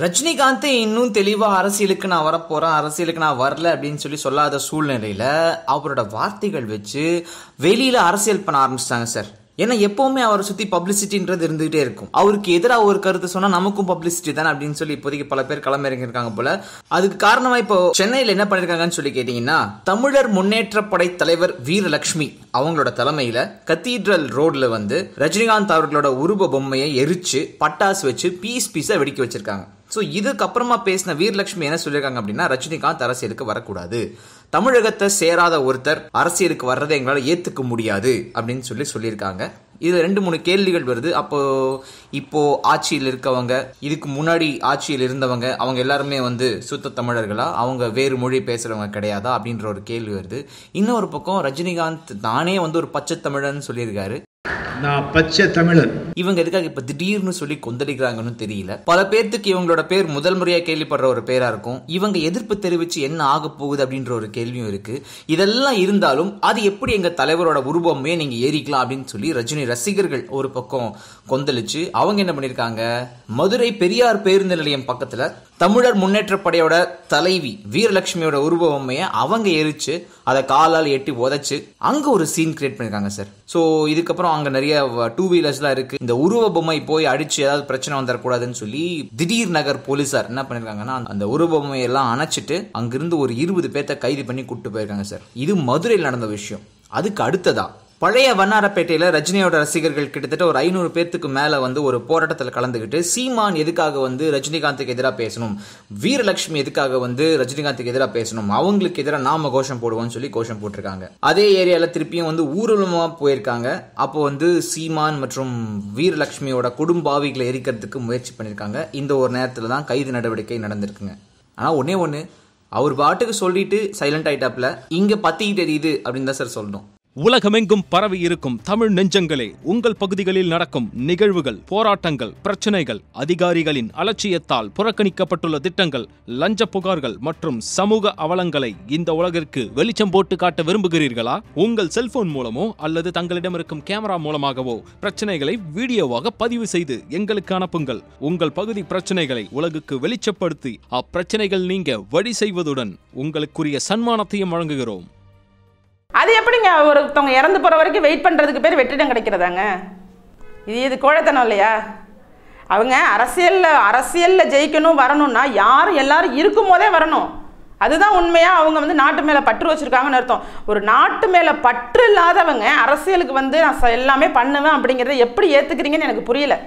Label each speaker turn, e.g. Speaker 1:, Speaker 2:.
Speaker 1: ரஜினிகாந்த் இன்னும் தெளிவா அரசியலுக்கு நான் வரப்போறேன், அரசியலுக்கு நான் வரல அப்படின்னு சொல்லாத சூழ்நிலையில அவரோட வார்த்தைகள் வச்சு வெளியில அரசியல் பண்ண ஆரம்பிச்சிட்டாங்க சார். ஏன்னா எப்பவுமே அவரை சுத்தி பப்ளிசிட்டின்றது இருந்துகிட்டே இருக்கும். அவருக்கு எதிராக ஒரு கருத்து சொன்னா நமக்கும் பப்ளிசிட்டி தானே அப்படின்னு சொல்லி இப்போதைக்கு பல பேர் களமிறங்கி இருக்காங்க போல. அதுக்கு காரணமா இப்போ சென்னையில என்ன பண்ணிருக்காங்கன்னு சொல்லி கேட்டீங்கன்னா, தமிழர் முன்னேற்ற படை தலைவர் வீரலட்சுமி அவங்களோட தலைமையில கத்தீட்ரல் ரோட்ல ரஜினிகாந்த் அவர்களோட உருவ பொம்மையை எரிச்சு பட்டாசு வச்சு பீஸா வெடிக்க வச்சிருக்காங்க. ஸோ இதுக்கப்புறமா பேசின வீரலட்சுமி என்ன சொல்லியிருக்காங்க அப்படின்னா, ரஜினிகாந்த் அரசியலுக்கு வரக்கூடாது, தமிழகத்தை சேராத ஒருத்தர் அரசியலுக்கு வர்றதை எங்களால் ஏற்றுக்க முடியாது அப்படின்னு சொல்லியிருக்காங்க. இதுல 2-3 கேள்விகள் வருது. இப்போ ஆட்சியில் இருக்கவங்க, இதுக்கு முன்னாடி ஆட்சியில் இருந்தவங்க, அவங்க எல்லாருமே சுத்த தமிழர்களா, அவங்க வேறு மொழி பேசுறவங்க கிடையாதா அப்படின்ற ஒரு கேள்வி வருது. இன்னொரு பக்கம் ரஜினிகாந்த் தானே ஒரு பச்சை தமிழன் சொல்லியிருக்காரு.
Speaker 2: நான் பச்சை தமிழன்.
Speaker 1: இவங்க எதுக்காக இப்ப திடீர்னு சொல்லி கொந்தளிக்கிறாங்கன்னு தெரியல. பல பேர்த்துக்கு இவங்களோட பேர் முதல் முறையா கேள்விப்படுற ஒரு பேரா இருக்கும். இவங்க எதிர்ப்பு தெரிவிச்சு என்ன ஆக போகுது அப்படின்ற ஒரு கேள்வியும் இருக்கு. இதெல்லாம் இருந்தாலும் அது எப்படி எங்க தலைவரோட உருவமே நீங்க ஏறிக்கலாம் அப்படின்னு சொல்லி ரஜினி ரசிகர்கள் ஒரு பக்கம் கொந்தளிச்சு அவங்க என்ன பண்ணிருக்காங்க, மதுரை பெரியார் பேருந்து நிலையம் பக்கத்துல தமிழர் முன்னேற்ற படையோட தலைவி வீரலட்சுமியோட உருவ பொம்மையை அவங்க எரிச்சு அதை காலால் எட்டி உதைச்சு அங்க ஒரு சீன் கிரியேட் பண்ணிருக்காங்க சார். சோ இதுக்கப்புறம் அங்க நிறைய 2 வீலர்ஸ்லாம் இருக்கு. இந்த உருவ பொம்மை போய் அடிச்சு ஏதாவது பிரச்சனை வந்துடக்கூடாதுன்னு சொல்லி திடீர் நகர் போலீசார் என்ன பண்ணிருக்காங்கன்னா, அந்த உருவ பொம்மையெல்லாம் அணைச்சிட்டு அங்கிருந்து ஒரு 20 பேர்த்த கைது பண்ணி கூட்டு போயிருக்காங்க சார். இது மதுரையில் நடந்த விஷயம். அதுக்கு அடுத்ததா பழைய வண்ணாரப்பேட்டையில ரஜினியோட ரசிகர்கள் கிட்டத்தட்ட ஒரு 500 பேர்த்துக்கு மேல ஒரு போராட்டத்தில் கலந்துகிட்டு, சீமான் எதுக்காக ரஜினிகாந்துக்கு எதிராக பேசணும், வீரலட்சுமி எதுக்காக ரஜினிகாந்துக்கு எதிராக பேசணும், அவங்களுக்கு எதிராக நாம கோஷம் போடுவோம்னு சொல்லி கோஷம் போட்டிருக்காங்க. அதே ஏரியால திருப்பியும் ஊர்வலமா போயிருக்காங்க. அப்போ சீமான் மற்றும் வீரலட்சுமியோட குடும்பாவிகளை எரிக்கிறதுக்கு முயற்சி பண்ணிருக்காங்க. இந்த ஒரு நேரத்துல தான் கைது நடவடிக்கை நடந்திருக்குங்க. ஆனா ஒண்ணு அவர் பாட்டுக்கு சொல்லிட்டு சைலண்ட் ஆயிட்டாப்ல, இங்க பத்திக்கிட்டு எரியுது அப்படின்னு தான் சார் சொல்லணும்.
Speaker 3: உலகமெங்கும் பரவி இருக்கும் தமிழ் நெஞ்சங்களே, உங்கள் பகுதிகளில் நடக்கும் நிகழ்வுகள், போராட்டங்கள், பிரச்சனைகள், அதிகாரிகளின் அலட்சியத்தால் புறக்கணிக்கப்பட்டுள்ள திட்டங்கள், லஞ்ச புகார்கள் மற்றும் சமூக அவலங்களை இந்த உலகிற்கு வெளிச்சம் போட்டு காட்ட விரும்புகிறீர்களா? உங்கள் செல்போன் மூலமோ அல்லது தங்களிடம் இருக்கும் கேமரா மூலமாகவோ பிரச்சனைகளை வீடியோவாக பதிவு செய்து எங்களுக்கு அனுப்புங்கள். உங்கள் பகுதி பிரச்சனைகளை உலகுக்கு வெளிச்சப்படுத்தி அப்பிரச்சனைகள் நீங்க வழி செய்வதுடன் உங்களுக்குரிய சன்மானத்தையும் வழங்குகிறோம்.
Speaker 4: அது எப்படிங்க ஒருத்தவங்க இறந்து போகிற வரைக்கும் வெயிட் பண்ணுறதுக்கு பேர் வெற்றிடம் கிடைக்கிறதாங்க? இது கோழைத்தனம் இல்லையா? அவங்க அரசியலில் ஜெயிக்கணும் வரணும்னா எல்லாரும் இருக்கும் போதே வரணும். அதுதான் உண்மையாக அவங்க நாட்டு மேலே பற்று வச்சுருக்காங்கன்னு அர்த்தம். ஒரு நாட்டு மேலே பற்று இல்லாதவங்க அரசியலுக்கு நான் எல்லாமே பண்ணுவேன் அப்படிங்கிறத எப்படி ஏற்றுக்கிறீங்கன்னு எனக்கு புரியல.